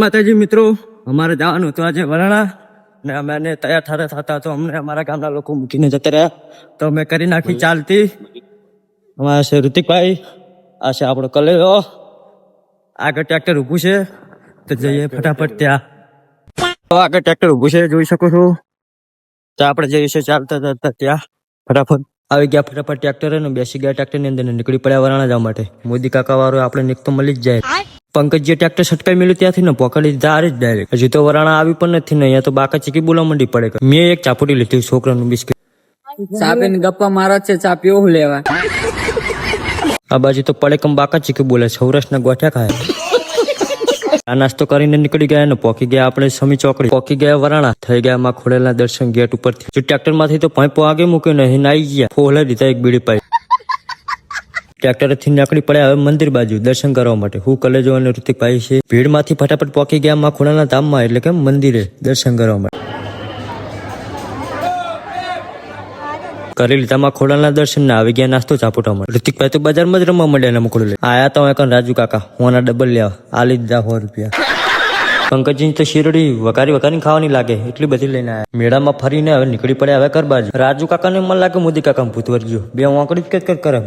માતાજી મિત્રો, અમારે જવાનું હતું આજે વરાણા ને અમે તૈયાર થતા તો અમને અમારા ગામના લોકો મૂકીને જતા રહ્યા તો અમે કરી નાખી ચાલતી. અમારા છે ઋતિકભાઈ, આ છે આપણો કલેજો, આગળ ટ્રેક્ટર ઊભું છે તો જઈએ ફટાફટ ત્યાં. આગળ ટ્રેક્ટર ઊભું છે જોઈ શકો છો, તો આપણે જઈએ છીએ ચાલતા જતા ત્યાં. ફટાફટ આવી ગયા, ફટાફટ ટ્રેક્ટર ને બેસી ગયા ટ્રેક્ટર ની અંદર નીકળી પડ્યા વરાણા જવા માટે. મોદી કાકા વાળો આપણે નીક તો મળી જ જાય. પંકજ જે ટ્રેક્ટર છટકાઈ મેળ્યું ત્યાંથી ને પોકડી જારે જ ડાયરેક્ટ. હજી તો વરાણા આવી પણ નથી ને અહીંયા તો બાકા ચીકી બોલા મંડી પડે. મેં એક ચાપોટી લીધી છોકરાનું બિસ્કિટ. ચાપીને ગપ્પા મારા છે, ચા પીવું લેવા. આ બાજુ તો પડે કમ બાકા ચીકી બોલે, સૌરાષ્ટ્રના ગોઠ્યા ખાય. આ નાસ્તો કરીને નીકળી ગયા ને પોકી ગયા આપણે સમી ચોકડી. પોકી ગયા વરાણા, થઈ ગયા માં ખોડેલા દર્શન ગેટ ઉપરથી. જો ટ્રેક્ટર માંથી તો પાંપો આગે મૂક્યો ને નાઈ ગયા, ફોલે દીધા એક બીડી પાઈ. ટ્રેક્ટર થી નીકળી પડ્યા હવે મંદિર બાજુ દર્શન કરવા માટે. હું કલેજો અને ઋતિકભાઈ છે. ભીડ માંથી ફટાફટ પોકી ગયા માં ખોડાના ધામમાં, એટલે કે મંદિરે દર્શન કરવા માટે. કરી લીધા માં ખોડાના દર્શન ને આવી ગયા નાસ્તો ચાપોટામાં. ઋતિકભાઈ તો બજારમાં જ રમવા માંડ્યા ને મકડું લે. આયા તો રાજુ કાકા હોના ડબલ લેવા, આ લીધા 100 રૂપિયા. પંકજની તો શીરડી વકારી ખાવાની લાગે એટલી બધી લઈને આવ્યા. મેળામાં ફરીને હવે નીકળી પડ્યા હવે ઘર બાજુ. રાજુ કાકા ને મને લાગે મોદી કાકા ભૂતવર ગયો, બે વાંકડી જ કરે.